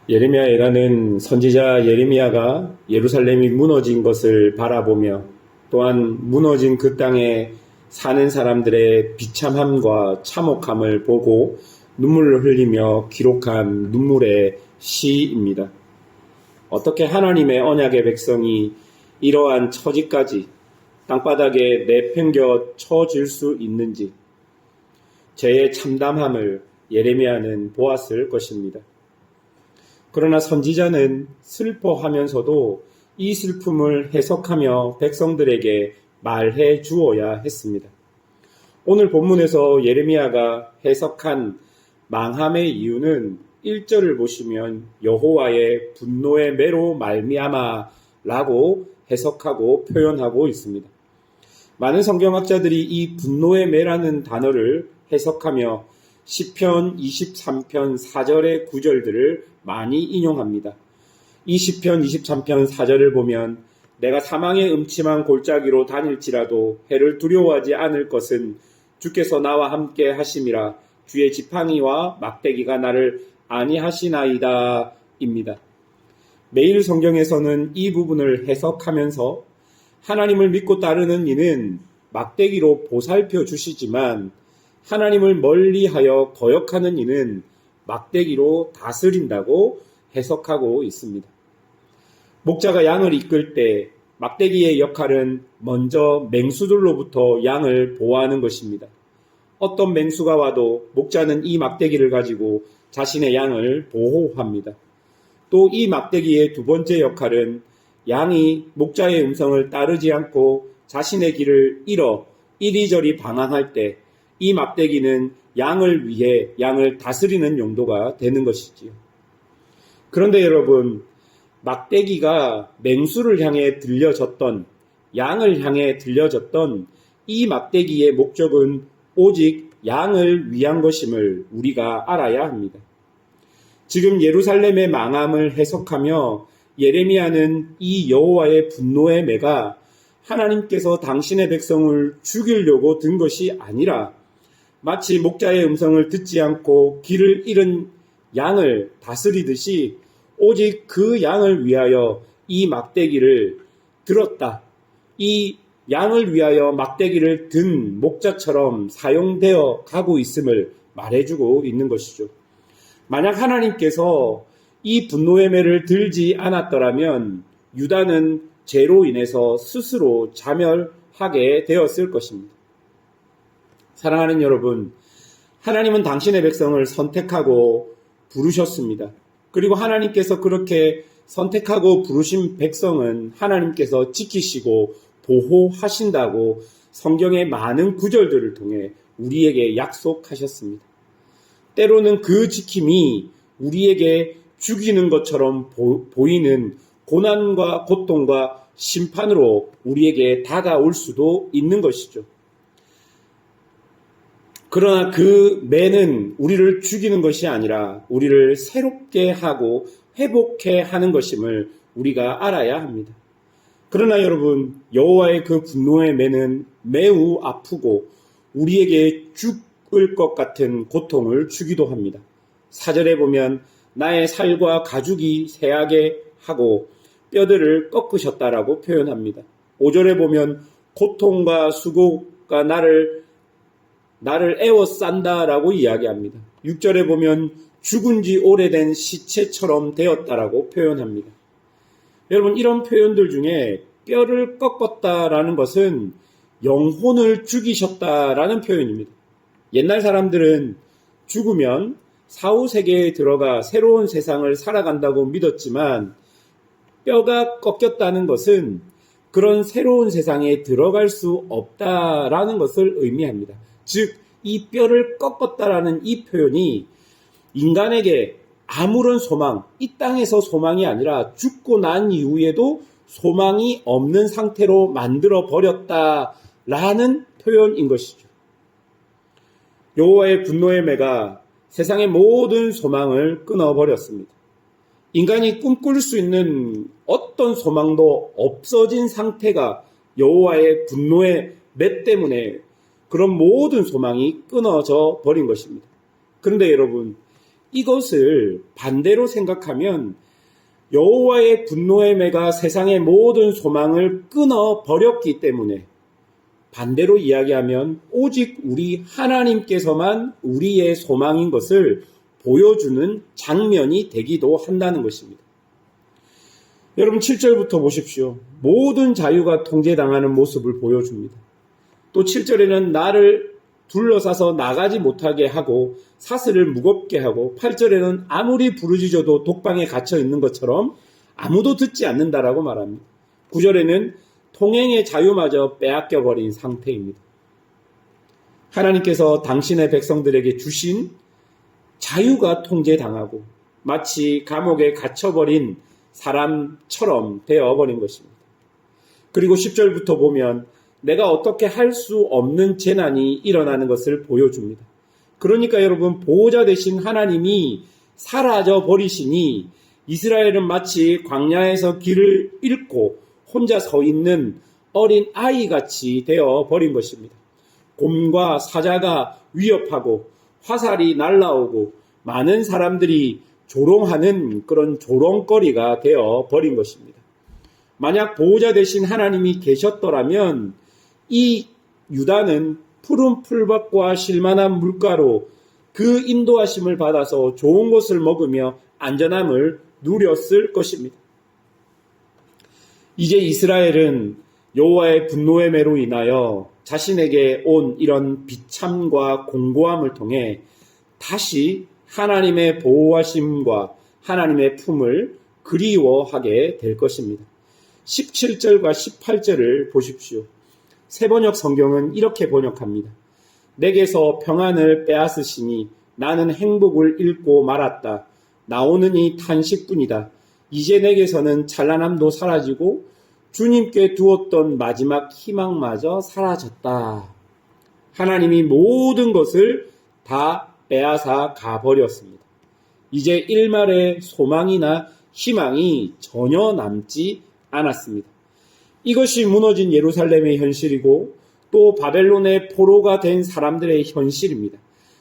예레미야에라는 선지자 예레미야가 예루살렘이 무너진 것을 바라보며 또한 무너진 그 땅에 사는 사람들의 비참함과 참혹함을 보고 눈물을 흘리며 기록한 눈물의 시입니다. 어떻게 하나님의 언약의 백성이 이러한 처지까지 땅바닥에 내팽겨 쳐질 수 있는지 죄의 참담함을 예레미야는 보았을 것입니다. 그러나 선지자는 슬퍼하면서도 이 슬픔을 해석하며 백성들에게 말해 주어야 했습니다. 오늘 본문에서 예레미야가 해석한 망함의 이유는 1절을 보시면 여호와의 분노의 매로 말미암아라고 해석하고 표현하고 있습니다. 많은 성경학자들이 이 분노의 매라는 단어를 해석하며 시편 23편 4절의 구절들을 많이 인용합니다. 이 시편 23편 4절을 보면 내가 사망의 음침한 골짜기로 다닐지라도 해를 두려워하지 않을 것은 주께서 나와 함께 하심이라 주의 지팡이와 막대기가 나를 안위하시나이다 입니다. 매일 성경에서는 이 부분을 해석하면서 하나님을 믿고 따르는 이는 막대기로 보살펴 주시지만 하나님을 멀리하여 거역하는 이는 막대기로 다스린다고 해석하고 있습니다. 목자가 양을 이끌 때 막대기의 역할은 먼저 맹수들로부터 양을 보호하는 것입니다. 어떤 맹수가 와도 목자는 이 막대기를 가지고 자신의 양을 보호합니다. 또 이 막대기의 두 번째 역할은 양이 목자의 음성을 따르지 않고 자신의 길을 잃어 이리저리 방황할 때 이 막대기는 양을 위해 양을 다스리는 용도가 되는 것이지요. 그런데 여러분, 막대기가 맹수를 향해 들려졌던, 양을 향해 들려졌던 이 막대기의 목적은 오직 양을 위한 것임을 우리가 알아야 합니다. 지금 예루살렘의 망함을 해석하며 예레미야는 이 여호와의 분노의 매가 하나님께서 당신의 백성을 죽이려고 든 것이 아니라 마치 목자의 음성을 듣지 않고 길을 잃은 양을 다스리듯이 오직 그 양을 위하여 이 막대기를 들었다. 이 양을 위하여 막대기를 든 목자처럼 사용되어 가고 있음을 말해주고 있는 것이죠. 만약 하나님께서 이 분노의 매를 들지 않았더라면 유다는 죄로 인해서 스스로 자멸하게 되었을 것입니다. 사랑하는 여러분, 하나님은 당신의 백성을 선택하고 부르셨습니다. 그리고 하나님께서 그렇게 선택하고 부르신 백성은 하나님께서 지키시고 보호하신다고 성경의 많은 구절들을 통해 우리에게 약속하셨습니다. 때로는 그 지킴이 우리에게 죽이는 것처럼 보이는 고난과 고통과 심판으로 우리에게 다가올 수도 있는 것이죠. 그러나 그 매는 우리를 죽이는 것이 아니라 우리를 새롭게 하고 회복해 하는 것임을 우리가 알아야 합니다. 그러나 여러분, 여호와의 그 분노의 매는 매우 아프고 우리에게 죽을 것 같은 고통을 주기도 합니다. 4절에 보면 나의 살과 가죽이 새하게 하고 뼈들을 꺾으셨다라고 표현합니다. 5절에 보면 고통과 수고가 나를 애워싼다라고 이야기합니다. 6절에 보면 죽은 지 오래된 시체처럼 되었다라고 표현합니다. 여러분, 이런 표현들 중에 뼈를 꺾었다라는 것은 영혼을 죽이셨다라는 표현입니다. 옛날 사람들은 죽으면 사후세계에 들어가 새로운 세상을 살아간다고 믿었지만 뼈가 꺾였다는 것은 그런 새로운 세상에 들어갈 수 없다라는 것을 의미합니다. 즉, 이 뼈를 꺾었다라는 이 표현이 인간에게 아무런 소망, 이 땅에서 소망이 아니라 죽고 난 이후에도 소망이 없는 상태로 만들어 버렸다라는 표현인 것이죠. 여호와의 분노의 매가 세상의 모든 소망을 끊어버렸습니다. 인간이 꿈꿀 수 있는 어떤 소망도 없어진 상태가 여호와의 분노의 매 때문에 그런 모든 소망이 끊어져 버린 것입니다. 그런데 여러분, 이것을 반대로 생각하면 여호와의 분노의 매가 세상의 모든 소망을 끊어 버렸기 때문에, 반대로 이야기하면 오직 우리 하나님께서만 우리의 소망인 것을 보여주는 장면이 되기도 한다는 것입니다. 여러분 7절부터 보십시오. 모든 자유가 통제당하는 모습을 보여줍니다. 또 7절에는 나를 둘러싸서 나가지 못하게 하고 사슬을 무겁게 하고, 8절에는 아무리 부르짖어도 독방에 갇혀 있는 것처럼 아무도 듣지 않는다라고 말합니다. 9절에는 통행의 자유마저 빼앗겨버린 상태입니다. 하나님께서 당신의 백성들에게 주신 자유가 통제당하고 마치 감옥에 갇혀버린 사람처럼 되어버린 것입니다. 그리고 10절부터 보면 내가 어떻게 할 수 없는 재난이 일어나는 것을 보여줍니다. 그러니까 여러분, 보호자 되신 하나님이 사라져 버리시니 이스라엘은 마치 광야에서 길을 잃고 혼자 서 있는 어린 아이같이 되어 버린 것입니다. 곰과 사자가 위협하고 화살이 날아오고 많은 사람들이 조롱하는 그런 조롱거리가 되어 버린 것입니다. 만약 보호자 되신 하나님이 계셨더라면 이 유다는 푸른 풀밭과 실만한 물가로 그 인도하심을 받아서 좋은 것을 먹으며 안전함을 누렸을 것입니다. 이제 이스라엘은 여호와의 분노의 매로 인하여 자신에게 온 이런 비참과 공고함을 통해 다시 하나님의 보호하심과 하나님의 품을 그리워하게 될 것입니다. 17절과 18절을 보십시오. 새번역 성경은 이렇게 번역합니다. 내게서 평안을 빼앗으시니 나는 행복을 잃고 말았다. 나오는 이 탄식뿐이다. 이제 내게서는 찬란함도 사라지고 주님께 두었던 마지막 희망마저 사라졌다. 하나님이 모든 것을 다 빼앗아 가버렸습니다. 이제 일말의 소망이나 희망이 전혀 남지 않았습니다. 이것이 무너진 예루살렘의 현실이고 또 바벨론의 포로가 된 사람들의 현실입니다.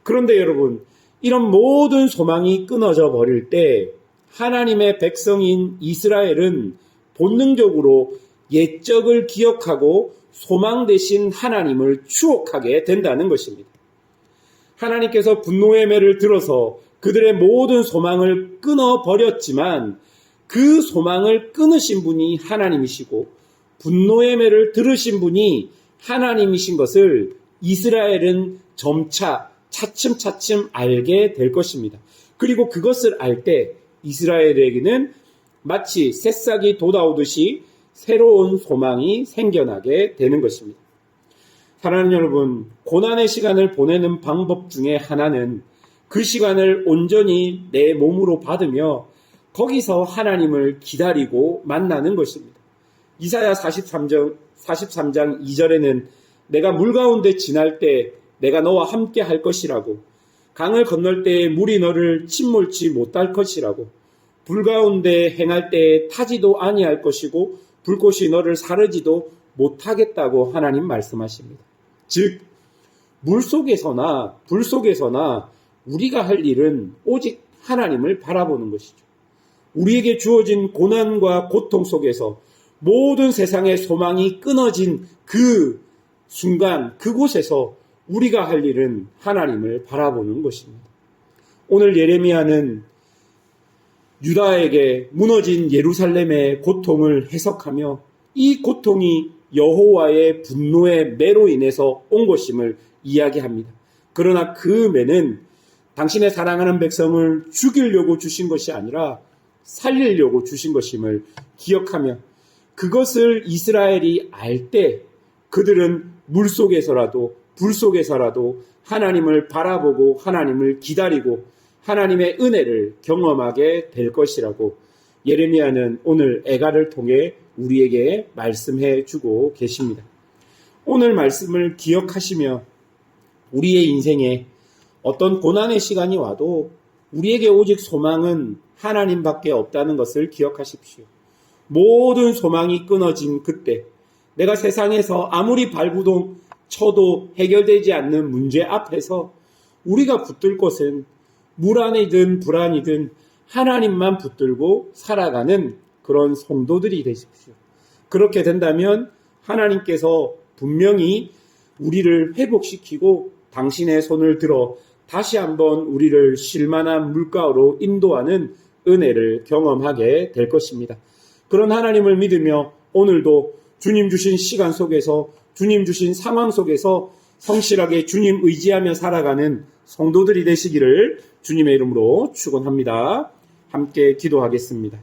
그런데 여러분, 이런 모든 소망이 끊어져 버릴 때 하나님의 백성인 이스라엘은 본능적으로 옛적을 기억하고 소망 되신 하나님을 추억하게 된다는 것입니다. 하나님께서 분노의 매를 들어서 그들의 모든 소망을 끊어버렸지만 그 소망을 끊으신 분이 하나님이시고 분노의 매를 들으신 분이 하나님이신 것을 이스라엘은 점차 차츰차츰 알게 될 것입니다. 그리고 그것을 알 때 이스라엘에게는 마치 새싹이 돋아오듯이 새로운 소망이 생겨나게 되는 것입니다. 사랑하는 여러분, 고난의 시간을 보내는 방법 중에 하나는 그 시간을 온전히 내 몸으로 받으며 거기서 하나님을 기다리고 만나는 것입니다. 이사야 43장 2절에는 내가 물 가운데 지날 때 내가 너와 함께 할 것이라고, 강을 건널 때에 물이 너를 침몰치 못할 것이라고, 불 가운데 행할 때에 타지도 아니할 것이고 불꽃이 너를 사르지도 못하겠다고 하나님 말씀하십니다. 즉 물속에서나 불 속에서나 우리가 할 일은 오직 하나님을 바라보는 것이죠. 우리에게 주어진 고난과 고통 속에서 모든 세상의 소망이 끊어진 그 순간, 그곳에서 우리가 할 일은 하나님을 바라보는 것입니다. 오늘 예레미야는 유다에게 무너진 예루살렘의 고통을 해석하며 이 고통이 여호와의 분노의 매로 인해서 온 것임을 이야기합니다. 그러나 그 매는 당신의 사랑하는 백성을 죽이려고 주신 것이 아니라 살리려고 주신 것임을 기억하며 그것을 이스라엘이 알 때 그들은 물속에서라도 불 속에서라도 하나님을 바라보고 하나님을 기다리고 하나님의 은혜를 경험하게 될 것이라고 예레미야는 오늘 애가를 통해 우리에게 말씀해 주고 계십니다. 오늘 말씀을 기억하시며 우리의 인생에 어떤 고난의 시간이 와도 우리에게 오직 소망은 하나님밖에 없다는 것을 기억하십시오. 모든 소망이 끊어진 그때 내가 세상에서 아무리 발부동 쳐도 해결되지 않는 문제 앞에서 우리가 붙들 것은 물 안이든 불 안이든 하나님만 붙들고 살아가는 그런 성도들이 되십시오. 그렇게 된다면 하나님께서 분명히 우리를 회복시키고 당신의 손을 들어 다시 한번 우리를 쉴만한 물가로 인도하는 은혜를 경험하게 될 것입니다. 그런 하나님을 믿으며 오늘도 주님 주신 시간 속에서, 주님 주신 상황 속에서 성실하게 주님 의지하며 살아가는 성도들이 되시기를 주님의 이름으로 축원합니다. 함께 기도하겠습니다.